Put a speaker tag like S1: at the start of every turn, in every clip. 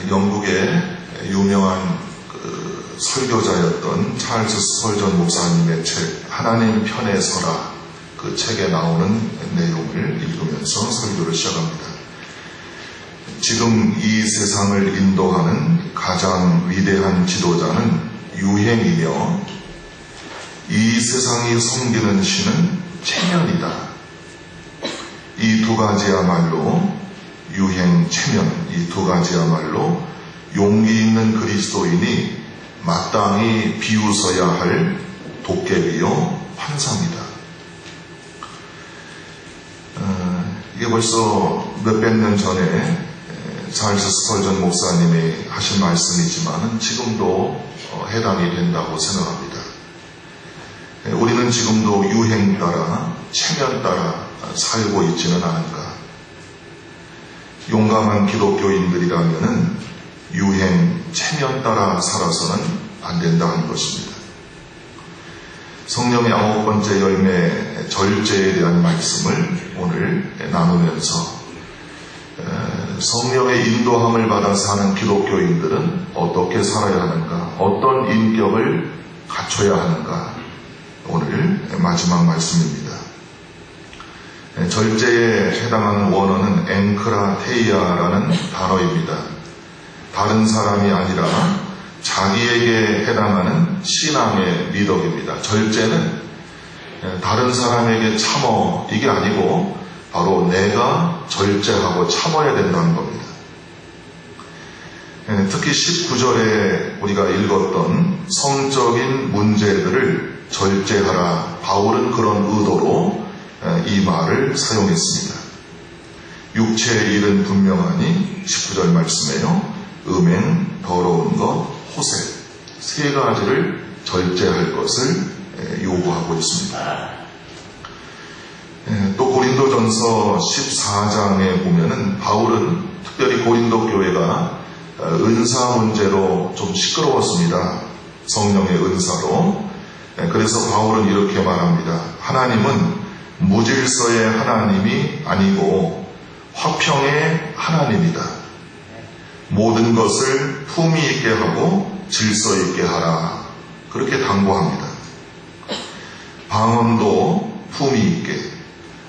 S1: 영국의 유명한 설교자였던 찰스 스펄전 목사님의 책 하나님 편에 서라, 그 책에 나오는 내용을 읽으면서 설교를 시작합니다. 지금 이 세상을 인도하는 가장 위대한 지도자는 유행이며 이 세상이 섬기는 신은 체면이다. 이 두 가지야말로 유행, 체면, 이 두 가지야말로 용기 있는 그리스도인이 마땅히 비웃어야 할 도깨비요 환상이다. 이게 벌써 몇백 년 전에 찰스 스펄전 목사님이 하신 말씀이지만 지금도 해당이 된다고 생각합니다. 우리는 지금도 유행 따라, 체면 따라 살고 있지는 않은가. 용감한 기독교인들이라면 유행, 체면 따라 살아서는 안 된다는 것입니다. 성령의 9번째 열매 절제에 대한 말씀을 오늘 나누면서 성령의 인도함을 받아 사는 기독교인들은 어떻게 살아야 하는가, 어떤 인격을 갖춰야 하는가, 오늘 마지막 말씀입니다. 절제에 해당하는 원어는 앵크라테이아라는 단어입니다. 다른 사람이 아니라 자기에게 해당하는 신앙의 미덕입니다. 절제는 다른 사람에게 참어, 이게 아니고 바로 내가 절제하고 참아야 된다는 겁니다. 특히 19절에 우리가 읽었던 성적인 문제들을 절제하라, 바울은 그런 의도로 이 말을 사용했습니다. 육체의 일은 분명하니 19절 말씀에요, 음행, 더러운 것, 호색, 세 가지를 절제할 것을 요구하고 있습니다. 또 고린도전서 14장에 보면은 바울은 특별히 고린도 교회가 은사 문제로 좀 시끄러웠습니다. 성령의 은사로. 그래서 바울은 이렇게 말합니다. 하나님은 무질서의 하나님이 아니고 화평의 하나님이다. 모든 것을 품위 있게 하고 질서 있게 하라. 그렇게 당부합니다. 방언도 품위 있게,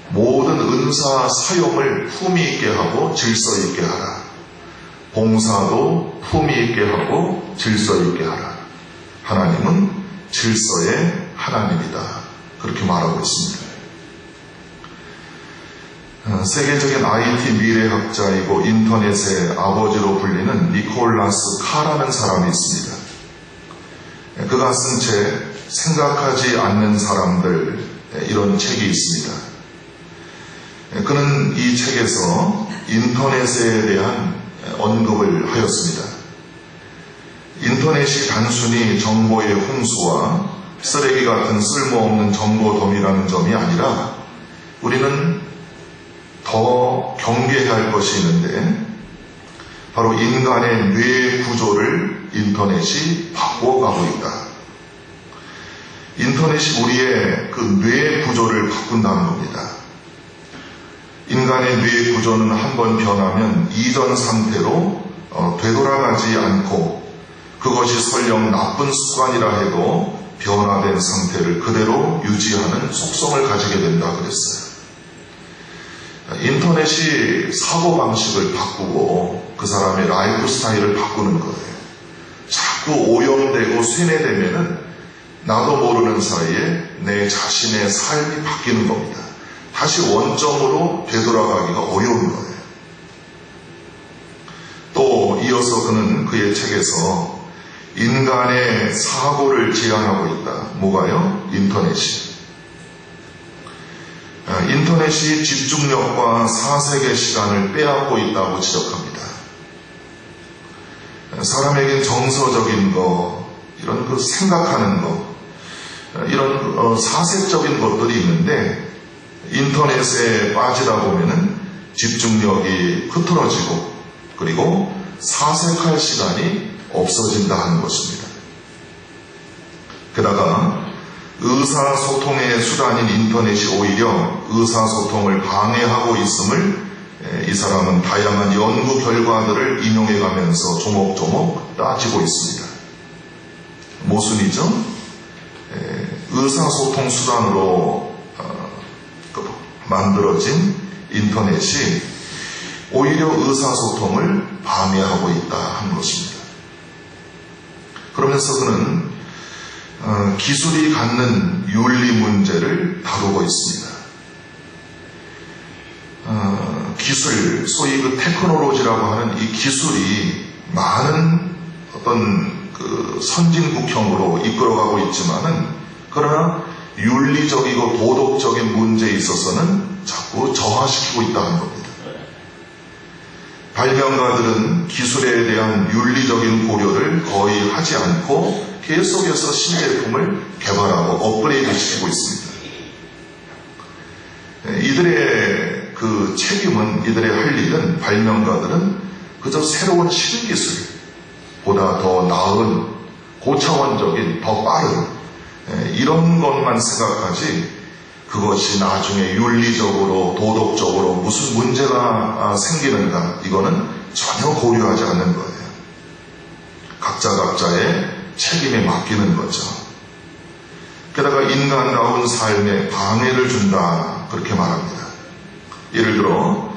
S1: 모든 은사 사용을 품위 있게 하고 질서 있게 하라. 봉사도 품위 있게 하고 질서 있게 하라. 하나님은 질서의 하나님이다. 그렇게 말하고 있습니다. 세계적인 IT 미래학자이고 인터넷의 아버지로 불리는 니콜라스 카라는 사람이 있습니다. 그가 쓴 책 생각하지 않는 사람들, 이런 책이 있습니다. 그는 이 책에서 인터넷에 대한 언급을 하였습니다. 인터넷이 단순히 정보의 홍수와 쓰레기 같은 쓸모없는 정보덤이라는 점이 아니라 우리는 더 경계해야 할 것이 있는데, 바로 인간의 뇌 구조를 인터넷이 바꿔가고 있다. 인터넷이 우리의 그 뇌 구조를 바꾼다는 겁니다. 인간의 뇌 구조는 한번 변하면 이전 상태로 되돌아가지 않고, 그것이 설령 나쁜 습관이라 해도 변화된 상태를 그대로 유지하는 속성을 가지게 된다 그랬어요. 인터넷이 사고방식을 바꾸고 그 사람의 라이프 스타일을 바꾸는 거예요. 자꾸 오염되고 쇠뇌되면은 나도 모르는 사이에 내 자신의 삶이 바뀌는 겁니다. 다시 원점으로 되돌아가기가 어려운 거예요. 또 이어서 그는 그의 책에서 인간의 사고를 제한하고 있다. 뭐가요? 인터넷이. 인터넷이 집중력과 사색의 시간을 빼앗고 있다고 지적합니다. 사람에겐 정서적인 거, 이런 그 생각하는 거, 이런 사색적인 것들이 있는데 인터넷에 빠지다 보면은 집중력이 흐트러지고 그리고 사색할 시간이 없어진다 하는 것입니다. 게다가 의사소통의 수단인 인터넷이 오히려 의사소통을 방해하고 있음을 이 사람은 다양한 연구 결과들을 인용해가면서 조목조목 따지고 있습니다. 모순이죠? 의사소통 수단으로 만들어진 인터넷이 오히려 의사소통을 방해하고 있다 하는 것입니다. 그러면서 그는 기술이 갖는 윤리 문제를 다루고 있습니다. 기술, 소위 그 테크놀로지라고 하는 이 기술이 많은 어떤 그 선진국형으로 이끌어가고 있지만은 그러나 윤리적이고 도덕적인 문제에 있어서는 자꾸 저하시키고 있다는 겁니다. 발명가들은 기술에 대한 윤리적인 고려를 거의 하지 않고 계속해서 신제품을 개발하고 업그레이드 시키고 있습니다. 이들의 그 책임은, 이들의 할 일은, 발명가들은 그저 새로운 신기술보다 더 나은, 고차원적인, 더 빠른 이런 것만 생각하지 그것이 나중에 윤리적으로 도덕적으로 무슨 문제가 생기는가 이거는 전혀 고려하지 않는 거예요. 각자의 책임에 맡기는 거죠. 게다가 인간다운 삶에 방해를 준다 그렇게 말합니다. 예를 들어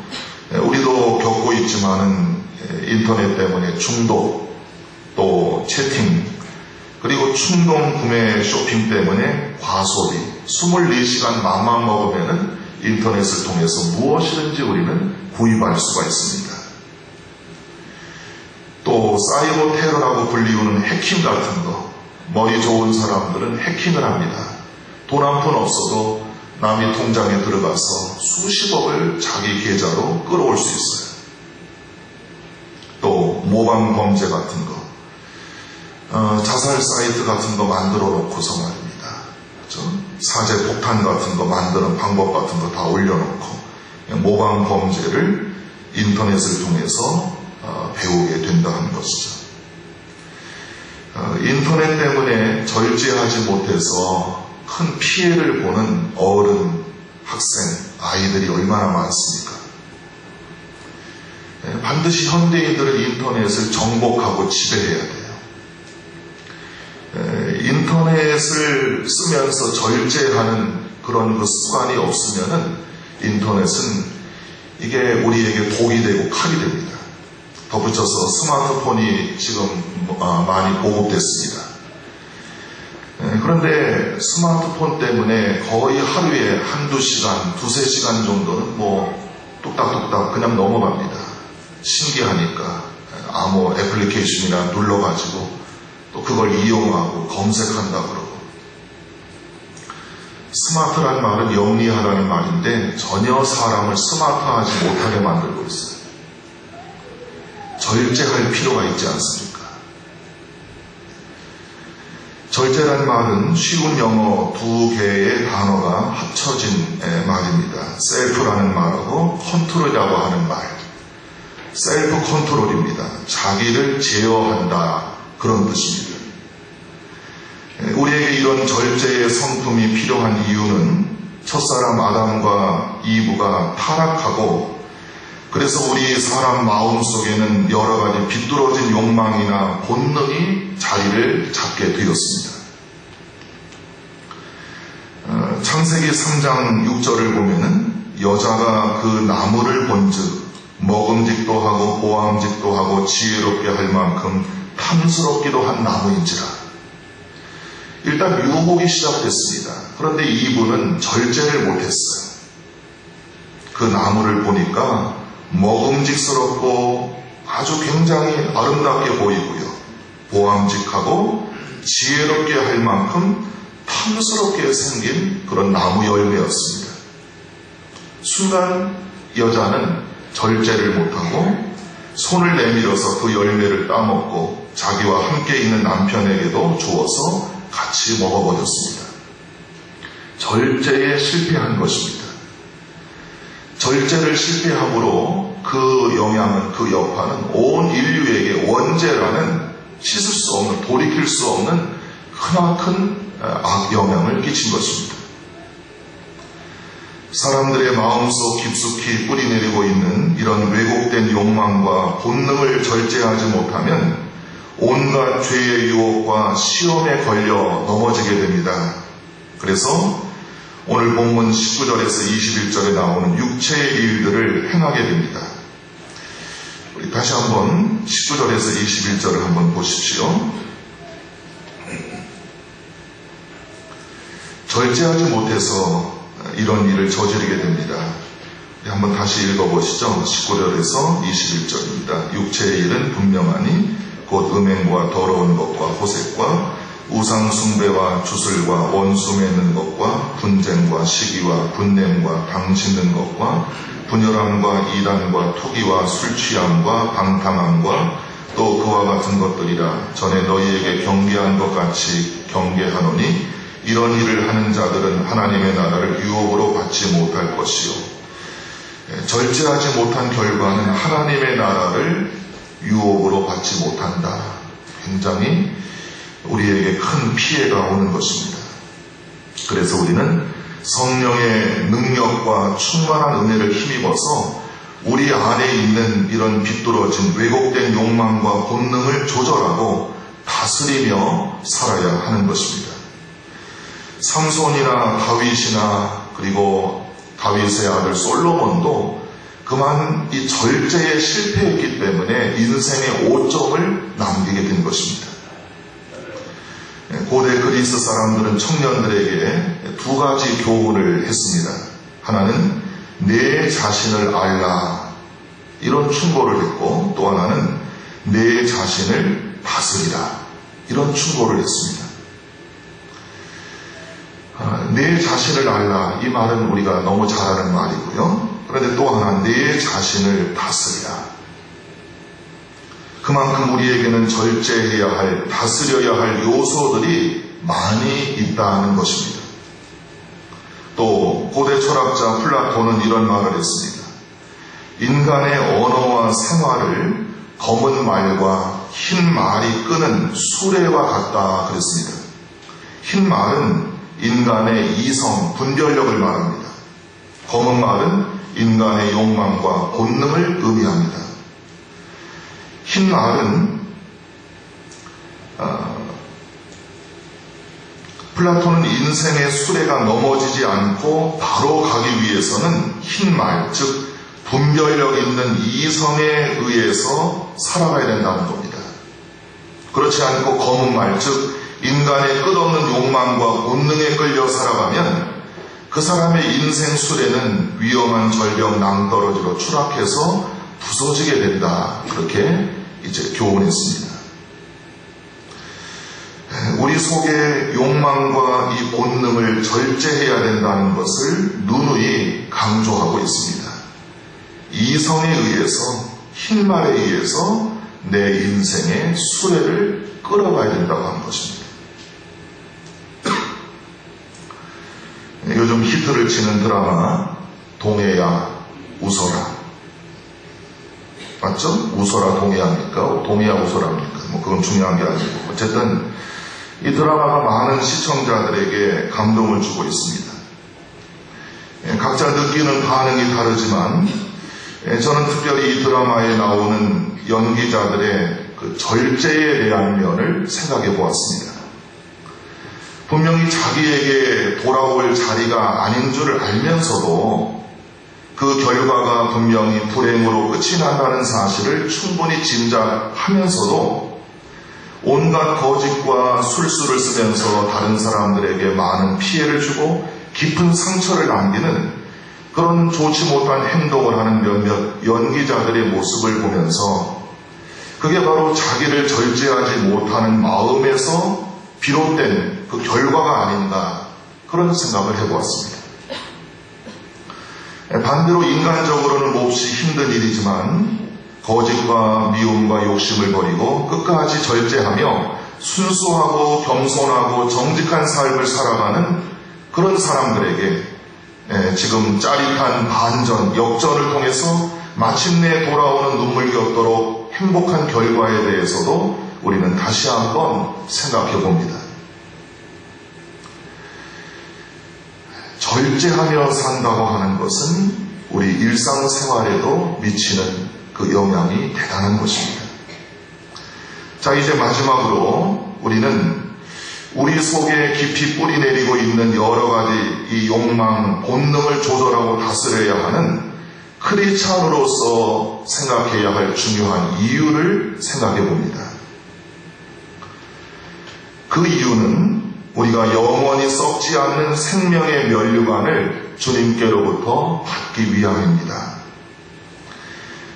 S1: 우리도 겪고 있지만은 인터넷 때문에 중독, 또 채팅, 그리고 충동 구매 쇼핑 때문에 과소비, 24시간 맘만 먹으면은 인터넷을 통해서 무엇이든지 우리는 구입할 수가 있습니다. 또 사이버 테러라고 불리우는 해킹 같은 거, 머리 좋은 사람들은 해킹을 합니다. 돈 한 푼 없어도 남의 통장에 들어가서 수십억을 자기 계좌로 끌어올 수 있어요. 또 모방 범죄 같은 거, 자살 사이트 같은 거 만들어 놓고서 말입니다. 그렇죠? 사제 폭탄 같은 거 만드는 방법 같은 거 다 올려놓고 모방 범죄를 인터넷을 통해서 배우게 된다는 것이죠. 인터넷 때문에 절제하지 못해서 큰 피해를 보는 어른, 학생, 아이들이 얼마나 많습니까? 반드시 현대인들은 인터넷을 정복하고 지배해야 돼요. 인터넷을 쓰면서 절제하는 그런 그 습관이 없으면은 인터넷은 이게 우리에게 독이 되고 칼이 됩니다. 덧붙여서 스마트폰이 지금 많이 보급됐습니다. 그런데 스마트폰 때문에 거의 하루에 한두 시간, 두세 시간 정도는 뚝딱뚝딱 그냥 넘어갑니다. 신기하니까 아무 애플리케이션이나 눌러가지고 또 그걸 이용하고 검색한다 그러고. 스마트란 말은 영리하다는 말인데 전혀 사람을 스마트하지 못하게 만들고 있어요. 절제할 필요가 있지 않습니까? 절제란 말은 쉬운 영어 두 개의 단어가 합쳐진 말입니다. 셀프라는 말하고 컨트롤이라고 하는 말. 셀프 컨트롤입니다. 자기를 제어한다 그런 뜻입니다. 우리에게 이런 절제의 성품이 필요한 이유는 첫사람 아담과 이브가 타락하고 그래서 우리 사람 마음속에는 여러 가지 비뚤어진 욕망이나 본능이 자리를 잡게 되었습니다. 창세기 3장 6절을 보면은 여자가 그 나무를 본즉 먹음직도 하고 보암직도 하고 지혜롭게 할 만큼 탐스럽기도 한 나무인지라. 일단 유혹이 시작됐습니다. 그런데 이분은 절제를 못했어요. 그 나무를 보니까 먹음직스럽고 아주 굉장히 아름답게 보이고요. 보암직하고 지혜롭게 할 만큼 탐스럽게 생긴 그런 나무 열매였습니다. 순간 여자는 절제를 못하고 손을 내밀어서 그 열매를 따먹고 자기와 함께 있는 남편에게도 주어서 같이 먹어버렸습니다. 절제에 실패한 것입니다. 절제를 실패함으로 그 영향은, 그 여파는 온 인류에게 원죄라는 씻을 수 없는, 돌이킬 수 없는 크나큰 악영향을 끼친 것입니다. 사람들의 마음속 깊숙이 뿌리내리고 있는 이런 왜곡된 욕망과 본능을 절제하지 못하면 온갖 죄의 유혹과 시험에 걸려 넘어지게 됩니다. 그래서 오늘 본문 19절에서 21절에 나오는 육체의 일들을 행하게 됩니다. 우리 다시 한번 19절에서 21절을 한번 보십시오. 절제하지 못해서 이런 일을 저지르게 됩니다. 한번 다시 읽어보시죠. 19절에서 21절입니다. 육체의 일은 분명하니 곧 음행과 더러운 것과 호색과 우상 숭배와 주술과 원수 맺는 것과 분쟁과 시기와 분냄과 당 짓는 것과 분열함과 이단과 투기와 술 취함과 방탕함과 또 그와 같은 것들이라. 전에 너희에게 경계한 것 같이 경계하노니 이런 일을 하는 자들은 하나님의 나라를 유혹으로 받지 못할 것이요. 절제하지 못한 결과는 하나님의 나라를 유혹으로 받지 못한다. 굉장히 우리에게 큰 피해가 오는 것입니다. 그래서 우리는 성령의 능력과 충만한 은혜를 힘입어서 우리 안에 있는 이런 비뚤어진 왜곡된 욕망과 본능을 조절하고 다스리며 살아야 하는 것입니다. 삼손이나 다윗이나 그리고 다윗의 아들 솔로몬도 그만 이 절제에 실패했기 때문에 인생의 오점을 남기게 된 것입니다. 고대 그리스 사람들은 청년들에게 두 가지 교훈을 했습니다. 하나는 내 자신을 알라, 이런 충고를 했고, 또 하나는 내 자신을 다스리라, 이런 충고를 했습니다. 내 자신을 알라, 이 말은 우리가 너무 잘 아는 말이고요. 그런데 또 하나, 내 자신을 다스리라. 그만큼 우리에게는 절제해야 할, 다스려야 할 요소들이 많이 있다는 것입니다. 또 고대 철학자 플라톤은 이런 말을 했습니다. 인간의 언어와 생활을 검은 말과 흰 말이 끄는 수레와 같다 그랬습니다. 흰 말은 인간의 이성, 분별력을 말합니다. 검은 말은 인간의 욕망과 본능을 의미합니다. 흰 말은 플라톤은 인생의 수레가 넘어지지 않고 바로 가기 위해서는 흰 말, 즉 분별력 있는 이성에 의해서 살아가야 된다는 겁니다. 그렇지 않고 검은 말, 즉 인간의 끝없는 욕망과 본능에 끌려 살아가면 그 사람의 인생 수레는 위험한 절벽 낭떠러지로 추락해서 부서지게 된다. 그렇게 이제 교훈했습니다. 우리 속의 욕망과 이 본능을 절제해야 된다는 것을 누누이 강조하고 있습니다. 이성에 의해서, 흰 말에 의해서 내 인생의 수레를 끌어가야 된다고 하는 것입니다. 요즘 히트를 치는 드라마 동해야 웃어라, 맞죠? 웃어라 동해야입니까? 동해야 웃어라입니까? 그건 중요한 게 아니고, 어쨌든 이 드라마가 많은 시청자들에게 감동을 주고 있습니다. 각자 느끼는 반응이 다르지만 저는 특별히 이 드라마에 나오는 연기자들의 그 절제에 대한 면을 생각해 보았습니다. 분명히 자기에게 돌아올 자리가 아닌 줄 알면서도 그 결과가 분명히 불행으로 끝이 난다는 사실을 충분히 짐작하면서도 온갖 거짓과 술수를 쓰면서 다른 사람들에게 많은 피해를 주고 깊은 상처를 남기는 그런 좋지 못한 행동을 하는 몇몇 연기자들의 모습을 보면서 그게 바로 자기를 절제하지 못하는 마음에서 비롯된 그 결과가 아닌가, 그런 생각을 해보았습니다. 반대로 인간적으로는 몹시 힘든 일이지만 거짓과 미움과 욕심을 버리고 끝까지 절제하며 순수하고 겸손하고 정직한 삶을 살아가는 그런 사람들에게 지금 짜릿한 반전, 역전을 통해서 마침내 돌아오는 눈물겹도록 행복한 결과에 대해서도 우리는 다시 한번 생각해 봅니다. 절제하며 산다고 하는 것은 우리 일상생활에도 미치는 그 영향이 대단한 것입니다. 자, 이제 마지막으로 우리는 우리 속에 깊이 뿌리 내리고 있는 여러 가지 이 욕망, 본능을 조절하고 다스려야 하는 크리스찬으로서 생각해야 할 중요한 이유를 생각해 봅니다. 그 이유는 우리가 영원히 썩지 않는 생명의 면류관을 주님께로부터 받기 위함입니다.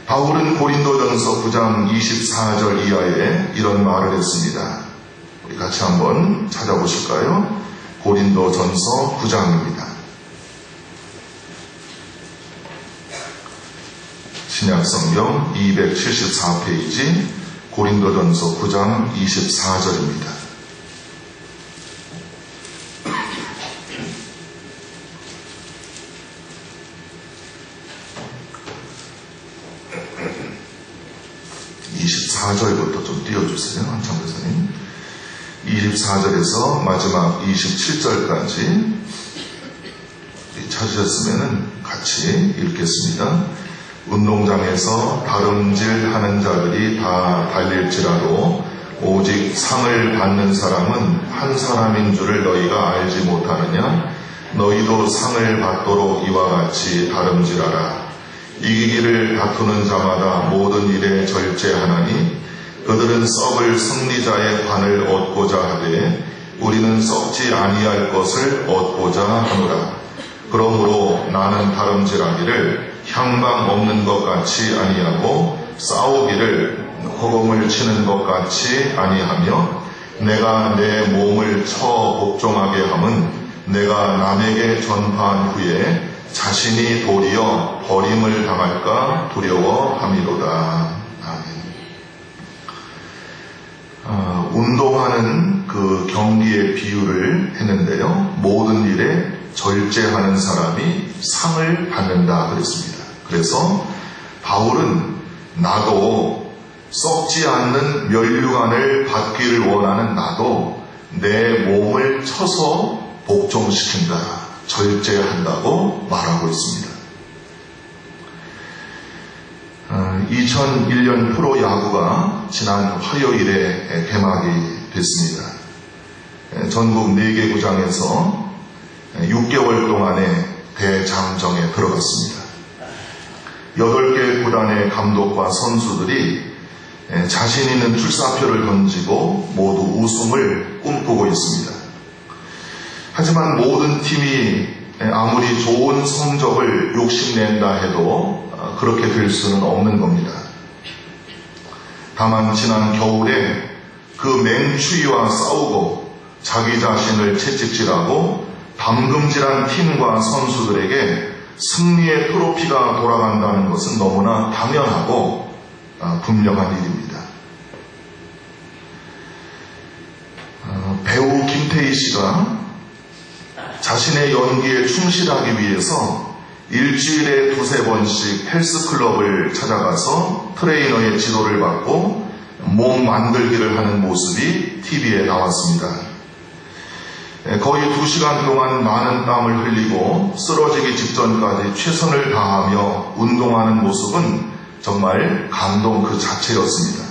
S1: 바울은 고린도전서 9장 24절 이하에 이런 말을 했습니다. 우리 같이 한번 찾아보실까요? 고린도전서 9장입니다. 신약성경 274페이지 고린도전서 9장 24절입니다. (24절부터) 좀 띄워주세요. 한참 교사님. 24절에서 마지막 27절까지 찾으셨으면 같이 읽겠습니다. 운동장에서 다름질하는 자들이 다 달릴지라도 오직 상을 받는 사람은 한 사람인 줄을 너희가 알지 못하느냐? 너희도 상을 받도록 이와 같이 다름질하라. 이기기를 다투는 자마다 모든 일에 절제하나니 그들은 썩을 승리자의 관을 얻고자 하되 우리는 썩지 아니할 것을 얻고자 하노라. 그러므로 나는 다름질하기를 향방 없는 것 같이 아니하고 싸우기를 허공을 치는 것 같이 아니하며 내가 내 몸을 쳐 복종하게 함은 내가 남에게 전파한 후에 자신이 도리어 버림을 당할까 두려워함이로다. 아멘. 운동하는 그 경기의 비유를 했는데요. 모든 일에 절제하는 사람이 상을 받는다 그랬습니다. 그래서 바울은 나도 썩지 않는 면류관을 받기를 원하는 나도 내 몸을 쳐서 복종시킨다. 절제한다고 말하고 있습니다. 2001년 프로야구가 지난 화요일에 개막이 됐습니다. 전국 4개 구장에서 6개월 동안의 대장정에 들어갔습니다. 8개 구단의 감독과 선수들이 자신 있는 출사표를 던지고 모두 우승을 꿈꾸고 있습니다. 하지만 모든 팀이 아무리 좋은 성적을 욕심낸다 해도 그렇게 될 수는 없는 겁니다. 다만 지난 겨울에 그 맹추위와 싸우고 자기 자신을 채찍질하고 담금질한 팀과 선수들에게 승리의 트로피가 돌아간다는 것은 너무나 당연하고 분명한 일입니다. 배우 김태희 씨가 자신의 연기에 충실하기 위해서 일주일에 2-3번씩 헬스클럽을 찾아가서 트레이너의 지도를 받고 몸 만들기를 하는 모습이 TV에 나왔습니다. 거의 2시간 동안 많은 땀을 흘리고 쓰러지기 직전까지 최선을 다하며 운동하는 모습은 정말 감동 그 자체였습니다.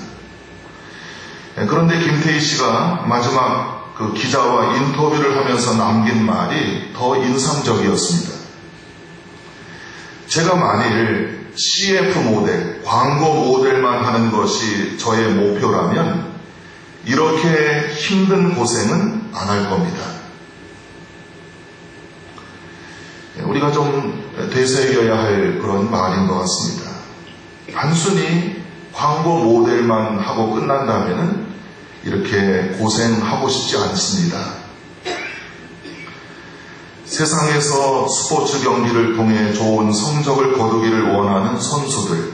S1: 그런데 김태희 씨가 마지막 그 기자와 인터뷰를 하면서 남긴 말이 더 인상적이었습니다. 제가 만일 CF 모델, 광고 모델만 하는 것이 저의 목표라면 이렇게 힘든 고생은 안 할 겁니다. 우리가 좀 되새겨야 할 그런 말인 것 같습니다. 단순히 광고 모델만 하고 끝난다면 이렇게 고생하고 싶지 않습니다. 세상에서 스포츠 경기를 통해 좋은 성적을 거두기를 원하는 선수들,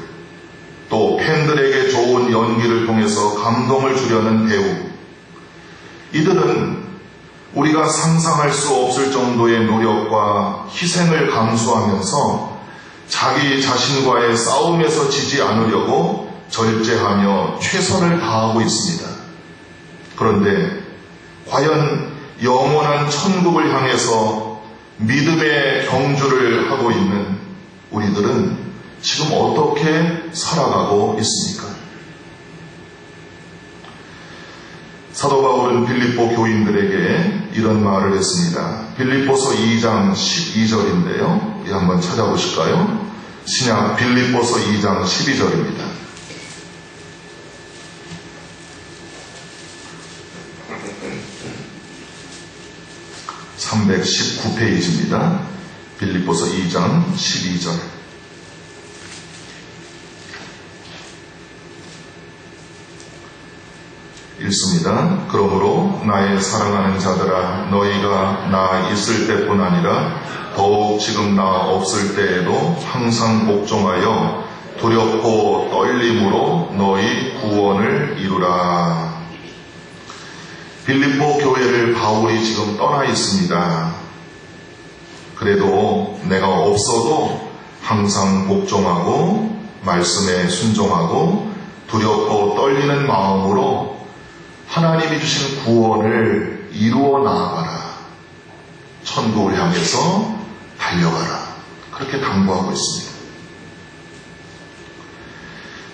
S1: 또 팬들에게 좋은 연기를 통해서 감동을 주려는 배우, 이들은 우리가 상상할 수 없을 정도의 노력과 희생을 감수하면서 자기 자신과의 싸움에서 지지 않으려고 절제하며 최선을 다하고 있습니다. 그런데 과연 영원한 천국을 향해서 믿음의 경주를 하고 있는 우리들은 지금 어떻게 살아가고 있습니까? 사도 바울은 빌립보 교인들에게 이런 말을 했습니다. 빌립보서 2장 12절인데요. 우리 한번 찾아보실까요? 신약 빌립보서 2장 12절입니다. (319페이지입니다) 빌립보서 2장 12절. 읽습니다. 그러므로 나의 사랑하는 자들아, 너희가 나 있을 때뿐 아니라 더욱 지금 나 없을 때에도 항상 복종하여 두렵고 떨림으로 너희 구원을 이루라. 빌립보 교회를 바울이 지금 떠나 있습니다. 그래도 내가 없어도 항상 복종하고 말씀에 순종하고 두렵고 떨리는 마음으로 하나님이 주신 구원을 이루어 나아가라. 천국을 향해서 달려가라. 그렇게 당부하고 있습니다.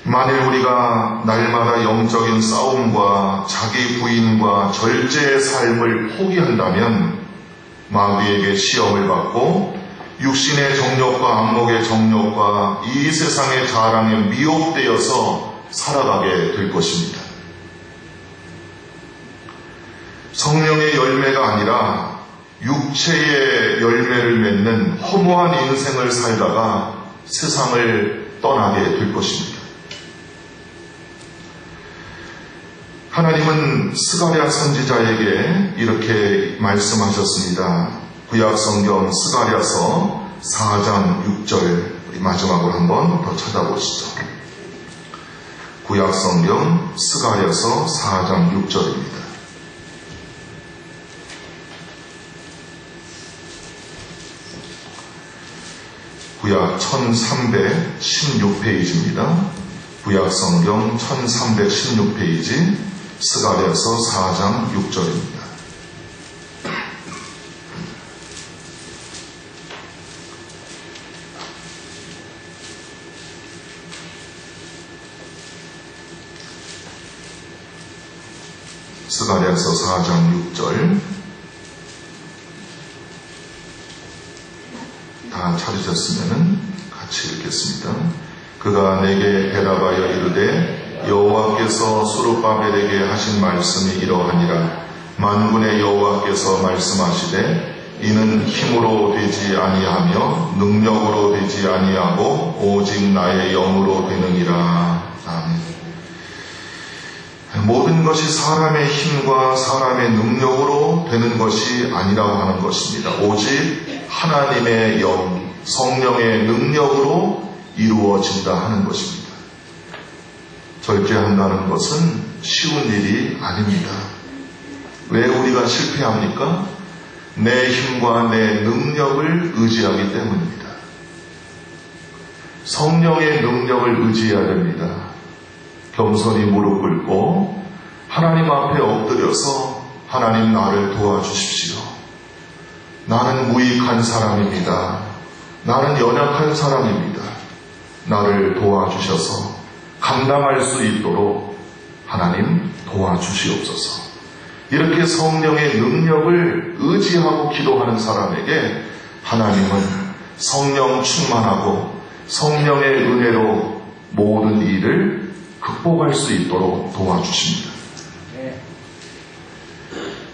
S1: 만일 우리가 날마다 영적인 싸움과 자기 부인과 절제의 삶을 포기한다면 마귀에게 시험을 받고 육신의 정욕과 안목의 정욕과 이 세상의 자랑에 미혹되어서 살아가게 될 것입니다. 성령의 열매가 아니라 육체의 열매를 맺는 허무한 인생을 살다가 세상을 떠나게 될 것입니다. 하나님은 스가랴 선지자에게 이렇게 말씀하셨습니다. 구약성경 스가랴서 4장 6절, 우리 마지막으로 한번 더 찾아보시죠. 구약성경 스가랴서 4장 6절입니다. 구약 1316페이지입니다. 구약성경 1316페이지 스가랴서 4장 6절입니다. 스가랴서 4장 6절 다 찾으셨으면 같이 읽겠습니다. 그가 내게 대답하여 이르되 여호와께서 스룹바벨에게 하신 말씀이 이러하니라. 만군의 여호와께서 말씀하시되 이는 힘으로 되지 아니하며 능력으로 되지 아니하고 오직 나의 영으로 되느니라. 아멘. 모든 것이 사람의 힘과 사람의 능력으로 되는 것이 아니라고 하는 것입니다. 오직 하나님의 영, 성령의 능력으로 이루어진다 하는 것입니다. 절제한다는 것은 쉬운 일이 아닙니다. 왜 우리가 실패합니까? 내 힘과 내 능력을 의지하기 때문입니다. 성령의 능력을 의지해야 됩니다. 겸손히 무릎 꿇고 하나님 앞에 엎드려서 하나님 나를 도와주십시오. 나는 무익한 사람입니다. 나는 연약한 사람입니다. 나를 도와주셔서 감당할 수 있도록 하나님 도와주시옵소서. 이렇게 성령의 능력을 의지하고 기도하는 사람에게 하나님은 성령 충만하고 성령의 은혜로 모든 일을 극복할 수 있도록 도와주십니다.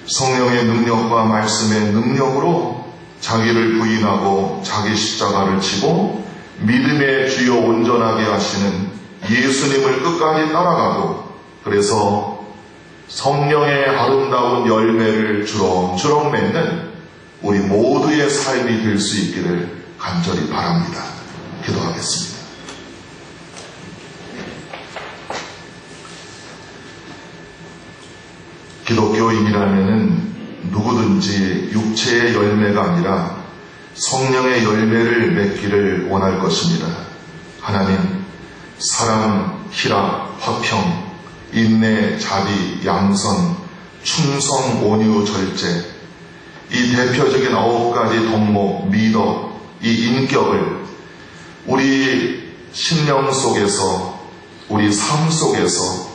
S1: 성령의 능력과 말씀의 능력으로 자기를 부인하고 자기 십자가를 지고 믿음의 주요 온전하게 하시는 예수님을 끝까지 따라가고 그래서 성령의 아름다운 열매를 주렁주렁 맺는 우리 모두의 삶이 될 수 있기를 간절히 바랍니다. 기도하겠습니다. 기독교인이라면은 누구든지 육체의 열매가 아니라 성령의 열매를 맺기를 원할 것입니다. 하나님, 사랑, 희락, 화평, 인내, 자비, 양선, 충성, 온유, 절제, 이 대표적인 9가지 덕목, 미덕, 이 인격을 우리 신령 속에서, 우리 삶 속에서,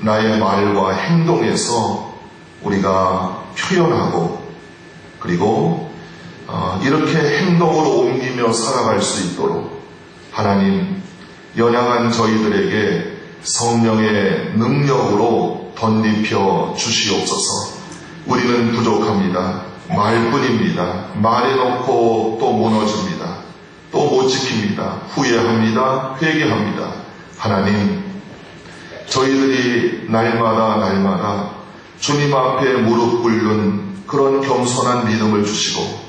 S1: 나의 말과 행동에서 우리가 표현하고, 그리고 이렇게 행동으로 옮기며 살아갈 수 있도록 하나님 연약한 저희들에게 성령의 능력으로 덧입혀 주시옵소서. 우리는 부족합니다. 말뿐입니다. 말해놓고 또 무너집니다. 또 못 지킵니다. 후회합니다. 회개합니다. 하나님, 저희들이 날마다 주님 앞에 무릎 꿇는 그런 겸손한 믿음을 주시고,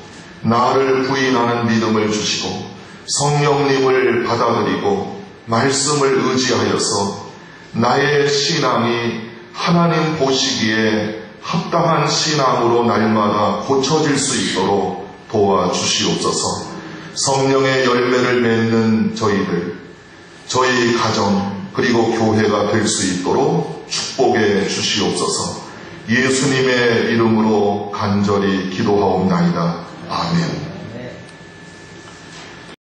S1: 나를 부인하는 믿음을 주시고, 성령님을 받아들이고 말씀을 의지하여서 나의 신앙이 하나님 보시기에 합당한 신앙으로 날마다 고쳐질 수 있도록 도와주시옵소서. 성령의 열매를 맺는 저희들, 저희 가정, 그리고 교회가 될 수 있도록 축복해 주시옵소서. 예수님의 이름으로 간절히 기도하옵나이다.